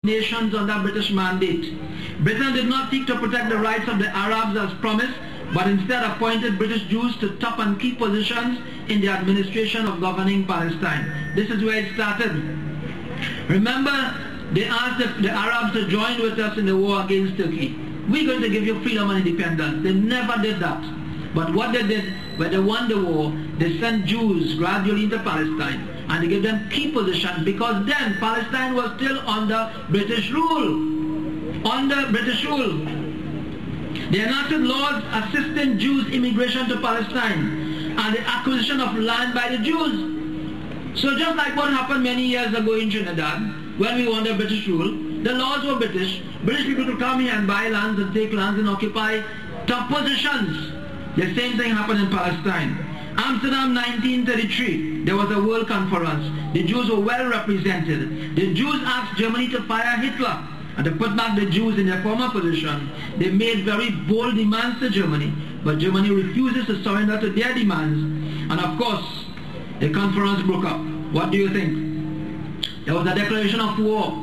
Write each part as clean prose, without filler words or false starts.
nations under British mandate. Britain did not seek to protect the rights of the Arabs as promised, but instead appointed British Jews to top and key positions in the administration of governing Palestine. This is where it started. Remember, they asked the Arabs to join with us in the war against Turkey. We're going to give you freedom and independence. They never did that. But what they did, when they won the war, they sent Jews gradually into Palestine, and they gave them key positions, because then Palestine was still under British rule. Under British rule. They enacted laws assisting Jews' immigration to Palestine and the acquisition of land by the Jews. So just like what happened many years ago in Trinidad, when we were under British rule, the laws were British. British people could come here and buy lands and take lands and occupy top positions. The same thing happened in Palestine. Amsterdam 1933, there was a world conference. The Jews were well represented. The Jews asked Germany to fire Hitler and to put back the Jews in their former position. They made very bold demands to Germany, but Germany refuses to surrender to their demands. And of course, the conference broke up. What do you think? There was a declaration of war.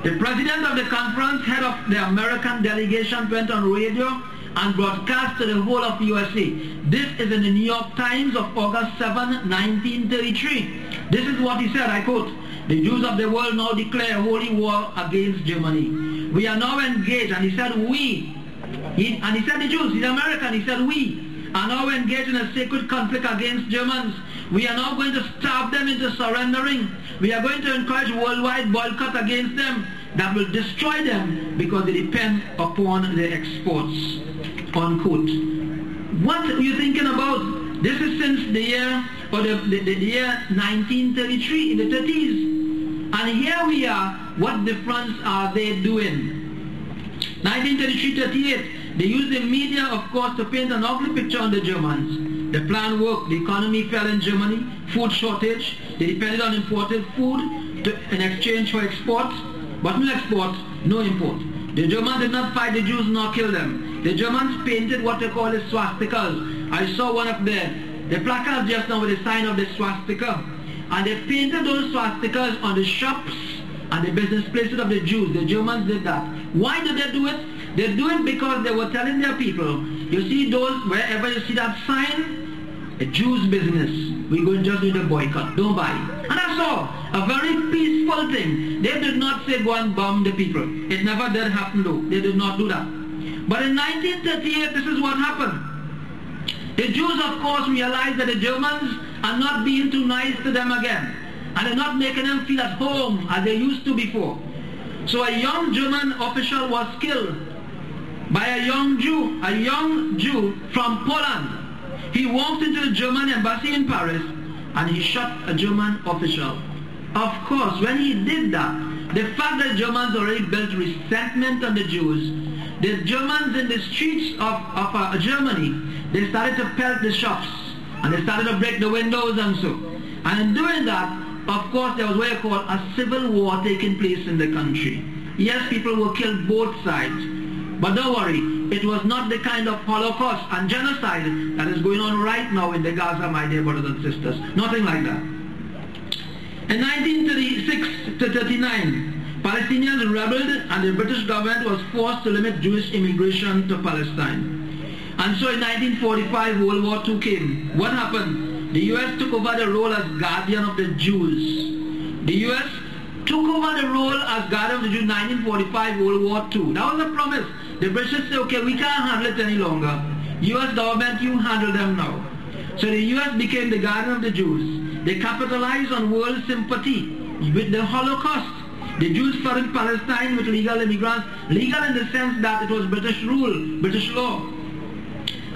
The president of the conference, head of the American delegation, went on radio and broadcast to the whole of USA. This is in the New York Times of August 7, 1933. This is what he said, I quote, "The Jews of the world now declare a holy war against Germany. We are now engaged," and he said we, and he said the Jews, he's American, he said we are now engaged in a sacred conflict against Germans. We are now going to starve them into surrendering. We are going to encourage worldwide boycott against them that will destroy them because they depend upon their exports. Unquote. What are you thinking about? This is since the year, or the year 1933, in the 30s. And here we are. What difference are they doing? 1933-38, they used the media, of course, to paint an ugly picture on the Germans. The plan worked. The economy fell in Germany. Food shortage. They depended on imported food in exchange for export. But no export, no import. The Germans did not fight the Jews nor kill them. The Germans painted what they call the swastikas. I saw one of the placards just now with the sign of the swastika. And they painted those swastikas on the shops and the business places of the Jews. The Germans did that. Why did they do it? They do it because they were telling their people, you see those, wherever you see that sign, a Jew's business, we're going to just do the boycott, don't buy. And that's all. A very peaceful thing. They did not say go and bomb the people. It never did happen though. They did not do that. But in 1938, this is what happened. The Jews, of course, realized that the Germans are not being too nice to them again. And they're not making them feel at home as they used to before. So a young German official was killed by a young Jew from Poland. He walked into the German embassy in Paris and he shot a German official. Of course, when he did that, the fact that Germans already built resentment on the Jews, the Germans in the streets of Germany, they started to pelt the shops and they started to break the windows and so. And in doing that, of course, there was what you call a civil war taking place in the country. Yes, people were killed both sides. But don't worry, it was not the kind of Holocaust and genocide that is going on right now in the Gaza, my dear brothers and sisters. Nothing like that. In 1936 to 39, Palestinians rebelled and the British government was forced to limit Jewish immigration to Palestine. And so in 1945, World War II came. What happened? The US took over the role as guardian of the Jews. The US took over the role as guardian of the Jews in 1945, World War II. That was a promise. The British said, okay, we can't handle it any longer. US government, you handle them now. So the US became the guardian of the Jews. They capitalized on world sympathy with the Holocaust. The Jews flooded Palestine with legal immigrants, legal in the sense that it was British rule, British law.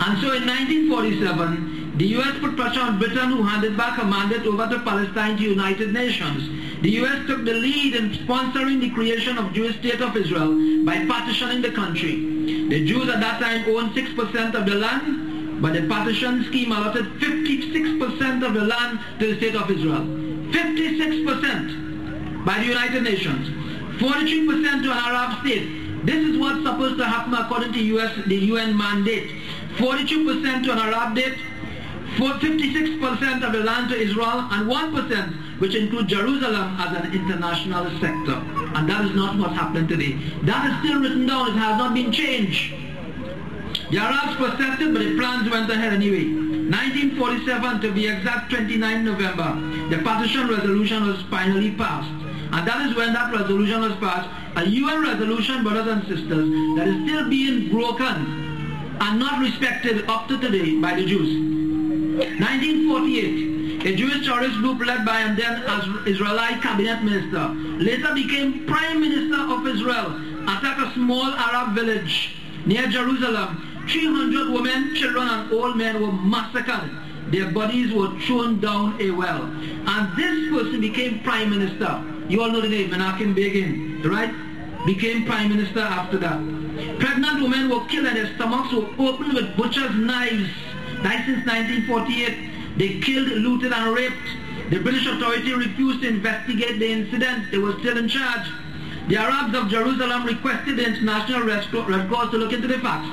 And so in 1947, the US put pressure on Britain, who handed back a mandate over to Palestine to United Nations. The US took the lead in sponsoring the creation of Jewish State of Israel by partitioning the country. The Jews at that time owned 6% of the land, but the partition scheme allotted 56% of the land to the State of Israel. 56% by the United Nations. 43% to an Arab state. This is what's supposed to happen according to the UN mandate. 42% to an Arab state, 56% of the land to Israel, and 1%, which includes Jerusalem, as an international sector. And that is not what's happening today. That is still written down. It has not been changed. The Arabs protested, but the plans went ahead anyway. 1947, to be exact, 29 November, the partition resolution was finally passed. And that is when that resolution was passed, a UN resolution, brothers and sisters, that is still being broken and not respected up to today by the Jews. 1948, a Jewish terrorist group led by and then as Israeli cabinet minister, later became Prime Minister of Israel, attacked a small Arab village near Jerusalem. 300 women, children and old men were massacred. Their bodies were thrown down a well. And this person became Prime Minister. You all know the name, Menachem Begin, right? Became Prime Minister after that. Pregnant women were killed and their stomachs were opened with butcher's knives. That since 1948. They killed, looted and raped. The British authority refused to investigate the incident. They were still in charge. The Arabs of Jerusalem requested the International Red Cross to look into the facts.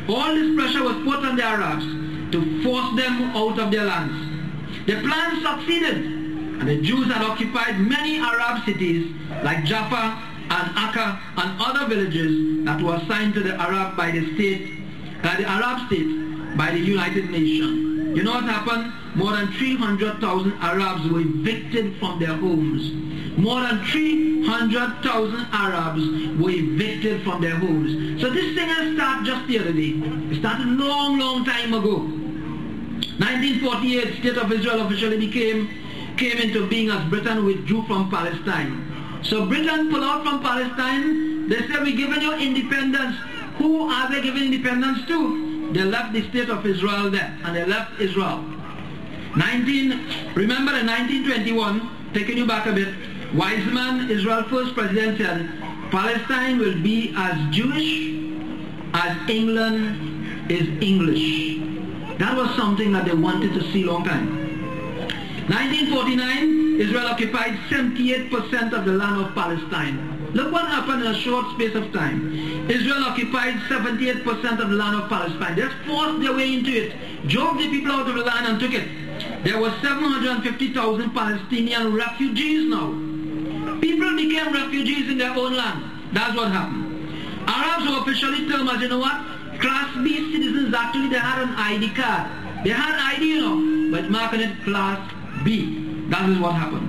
All this pressure was put on the Arabs to force them out of their lands. The plan succeeded, and the Jews had occupied many Arab cities like Jaffa and Akka and other villages that were assigned to the Arab by the Arab state by the United Nations. You know what happened? More than 300,000 Arabs were evicted from their homes. More than 300,000 Arabs were evicted from their homes. So this thing has started just the other day. It started long time ago. 1948, State of Israel officially came into being as Britain withdrew from Palestine. So Britain pulled out from Palestine. They said, we're giving you independence. Who are they giving independence to? They left the State of Israel there, and they left Israel. Remember in 1921, taking you back a bit, Weizmann, Israel's first president, said, Palestine will be as Jewish as England is English. That was something that they wanted to see long time. 1949, Israel occupied 78% of the land of Palestine. Look what happened in a short space of time. Israel occupied 78% of the land of Palestine. They forced their way into it, drove the people out of the land and took it. There were 750,000 Palestinian refugees now. People became refugees in their own land. That's what happened. Arabs were officially termed as, you know what, Class B citizens. Actually, they had an ID card. They had ID, you know, but marking it Class B. That is what happened.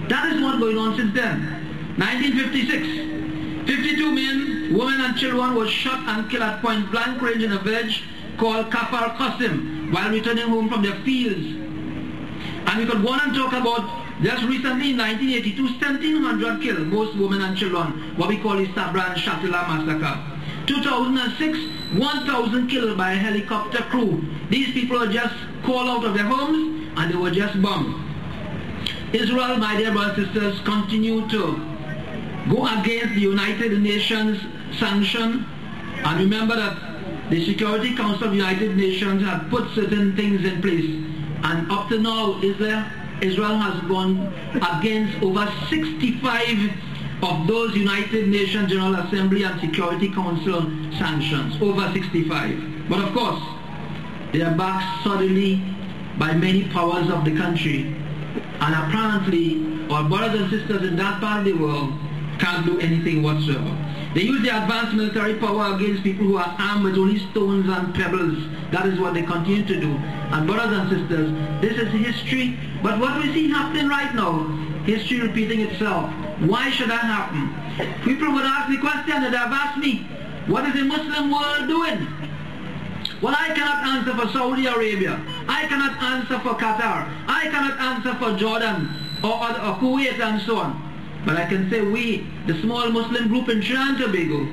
That is what's going on since then. 1956, 52 men, women and children were shot and killed at point blank range in a village called Kafar Qasim while returning home from their fields. And we could go on and talk about just recently in 1982, 1,700 killed, most women and children, what we call the Sabra and Shatila massacre. 2006, 1,000 killed by a helicopter crew. These people were just called out of their homes and they were just bombed. Israel, my dear brothers and sisters, continue to go against the United Nations sanction. And remember that the Security Council of the United Nations had put certain things in place. And up to now, Israel has gone against over 65 of those United Nations General Assembly and Security Council sanctions. Over 65. But of course, they are backed suddenly by many powers of the country. And apparently, our brothers and sisters in that part of the world can't do anything whatsoever. They use their advanced military power against people who are armed with only stones and pebbles. That is what they continue to do. And brothers and sisters, this is history. But what we see happening right now, history repeating itself. Why should that happen? People would ask the question that have asked me, what is the Muslim world doing? Well, I cannot answer for Saudi Arabia. I cannot answer for Qatar. I cannot answer for Jordan or Kuwait and so on. But I can say we, the small Muslim group in Trinidad and Tobago,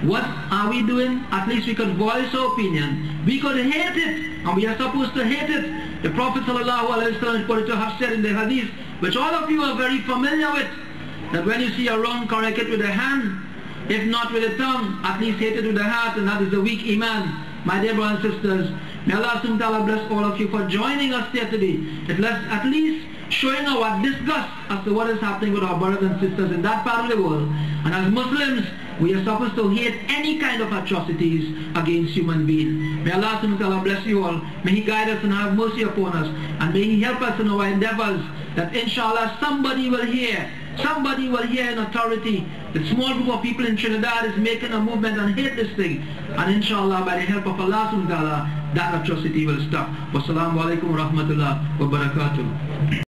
what are we doing? At least we could voice our opinion. We could hate it, and we are supposed to hate it. The Prophet ﷺ is going to have said in the hadith, which all of you are very familiar with, that when you see a wrong, correct it with the hand, if not with the tongue, at least hate it with the heart, and that is the weak iman. My dear brothers and sisters, may Allah subhanahu wa ta'ala bless all of you for joining us here today. At least showing our disgust as to what is happening with our brothers and sisters in that part of the world. And as Muslims, we are supposed to hate any kind of atrocities against human beings. May Allah subhanahu wa ta'ala bless you all. May He guide us and have mercy upon us. And may He help us in our endeavors that inshallah somebody will hear Somebody will hear in authority, the small group of people in Trinidad is making a movement and hate this thing. And inshallah, by the help of Allah subhanahu wa ta'ala, that atrocity will stop. Wassalamu alaikum wa rahmatullah wa barakatuh.